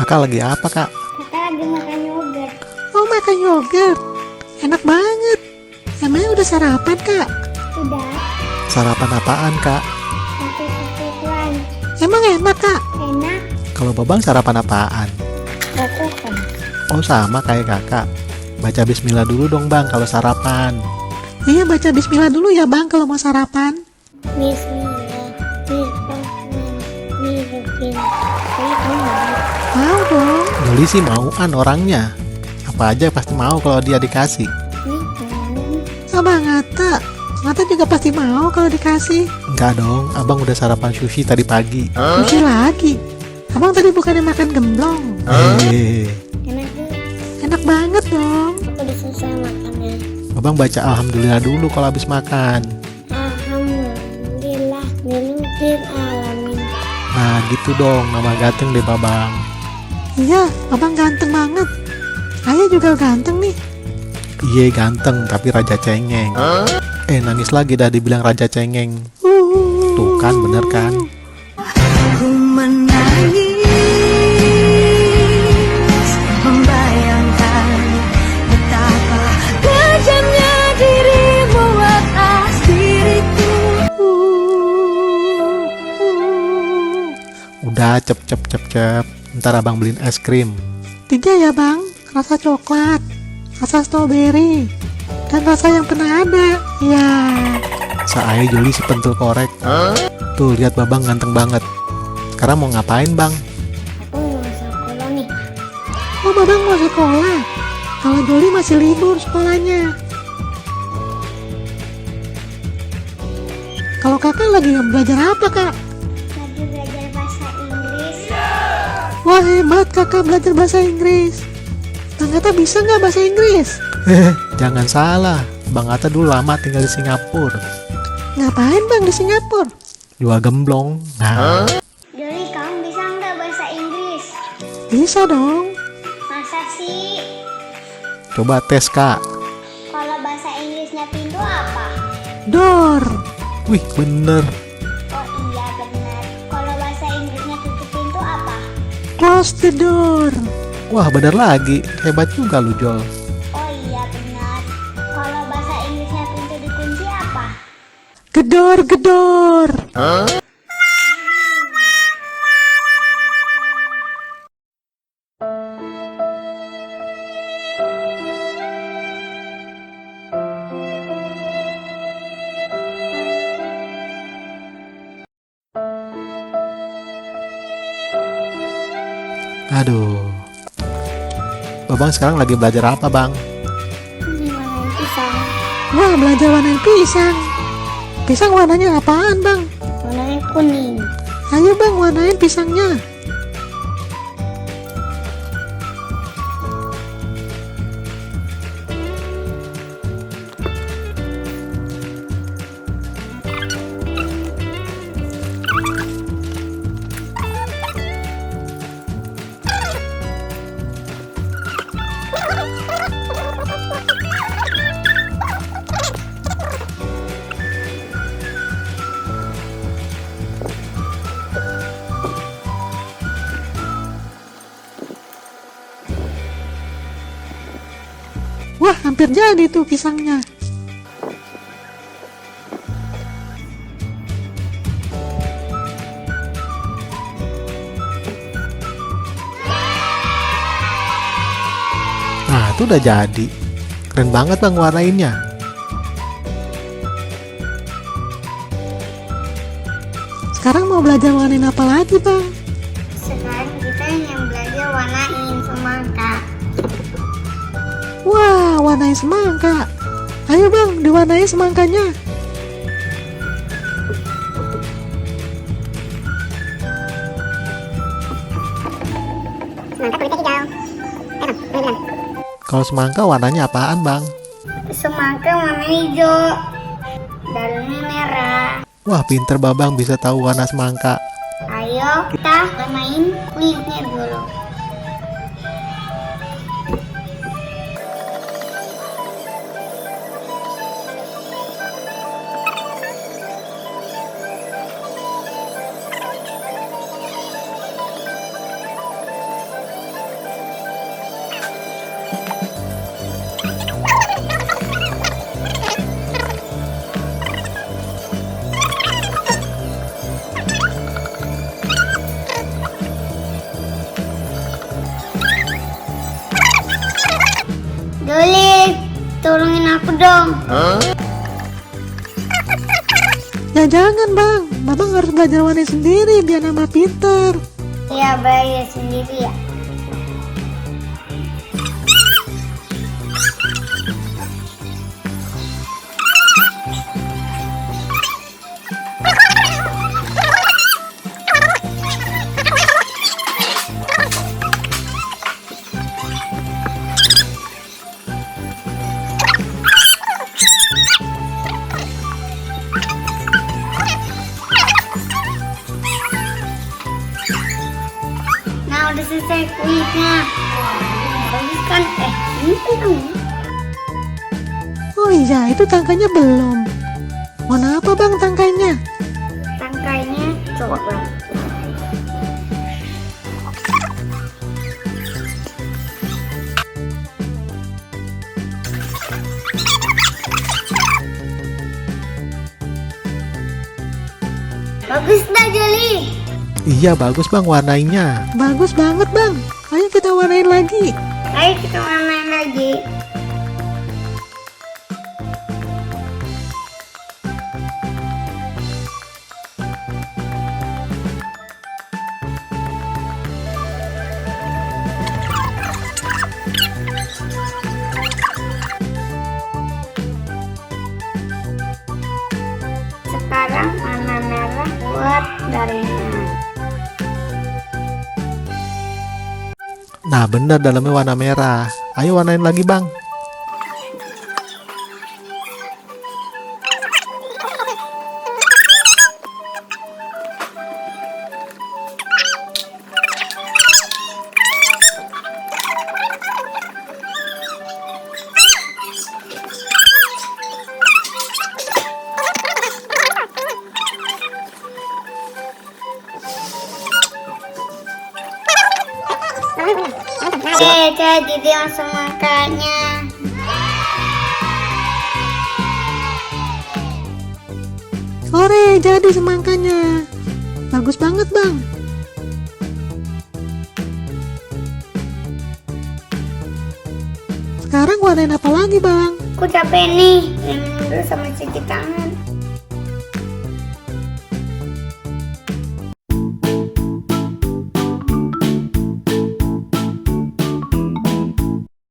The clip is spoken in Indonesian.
Kakak lagi apa, Kak? Kakak lagi makan yogurt. Oh, makan yogurt. Enak banget. Emangnya udah sarapan, Kak? Udah. Sarapan apaan, Kak? Pakai pakai lunch. Emang enak, Kak? Enak. Kalau Babang sarapan apaan? Bukan. Oh, sama kayak Kakak. Baca bismillah dulu dong, Bang, kalau sarapan. Iya, baca bismillah dulu ya, Bang, kalau mau sarapan. Bismillah. Bismillahirrahmanirrahim. Jadi kamu mau? Mau dong. Juli sih mauan orangnya. Apa aja pasti mau kalau dia dikasih. Nih kan. Abang Ngata juga pasti mau kalau dikasih. Enggak dong, Abang udah sarapan sushi tadi pagi. Sushi lagi. Abang tadi bukannya makan gemblong. Hehehe. Enak tuh. Enak banget dong. Aku udah selesai makannya. Abang baca alhamdulillah dulu kalau habis makan. Alhamdulillah. Lilladil alamin. Nah, gitu dong, nama ganteng deh, Babang. Iya, abang ganteng banget. Ayah juga ganteng nih. Iye ganteng, tapi raja cengeng. Nangis lagi dah dibilang raja cengeng. Tuh kan, bener kan? Ku menangis, membayangkan betapa kejamnya dirimu atas diriku. Udah, cep. Ntar Abang beliin es krim. 3 ya, Bang. Rasa coklat, rasa stroberi, dan rasa yang pernah ada. Ya. Saya Juli si pentul korek. Tuh, lihat Babang ganteng banget. Sekarang mau ngapain, Bang? Aku mau sekolah nih. Oh, Babang mau sekolah. Kalau Joli masih libur sekolahnya. Kalau kakak lagi belajar apa, Kak? Lagi belajar bahasa Inggris. Wah, hebat kakak belajar bahasa Inggris. Bang Atta bisa nggak bahasa Inggris? Jangan salah, Bang Atta dulu lama tinggal di Singapura. Ngapain, Bang, di Singapura? Jual gemblong. Nah, Joli, kamu bisa nggak bahasa Inggris? Bisa dong. Masa sih? coba tes, Kak. Kalau bahasa Inggrisnya pintu apa? Door. Wih, bener. Oh iya benar. Kalau bahasa Inggrisnya tutup pintu apa? Close the door. Wah, bener lagi. Hebat juga lu, Jol. Oh iya benar. Kalau bahasa Inggrisnya pintu dikunci apa? Gedor. Aduh. Babang sekarang lagi belajar apa, Bang? Ini warna pisang. Wah, belajar warnain pisang. Pisang warnanya apaan, Bang? Warnanya kuning. Ayo, Bang, warnain pisangnya. Wah, hampir jadi tuh pisangnya. Nah, itu udah jadi. Keren banget, Bang, warnainnya. Sekarang mau belajar warnain apa lagi, Bang? Sekarang kita yang belajar warnain semangka. Wah, warnain semangka. Ayo, Bang, diwarnain semangkanya. Semangka kulitnya hijau. Bang. Kalau semangka warnanya apaan, Bang? Semangka warna hijau. Dalamnya merah. Wah, pinter Babang bisa tahu warna semangka. Ayo kita warnain kulitnya dulu. dong. Ya jangan bang, babang harus belajar warna sendiri biar nambah pinter. Ya belajar sendiri ya. Nah udah selesai kuisnya. Bagus kan? Ini kan Oh iya, itu tangkainya belum. Warna apa bang tangkainya? tangkainya coklat. Bagus dah Joli. Iya bagus bang warnainya. Bagus banget bang. Ayo kita warnain lagi. Ayo kita main lagi. Sekarang warna merah buat darinya. Nah bener dalamnya warna merah. Ayo warnain lagi bang. Jadi dia semangkanya. Sore jadi semangkanya. Bagus banget bang. Sekarang warnain apa lagi bang? Aku capek nih. Minum dulu sama cuci tangan.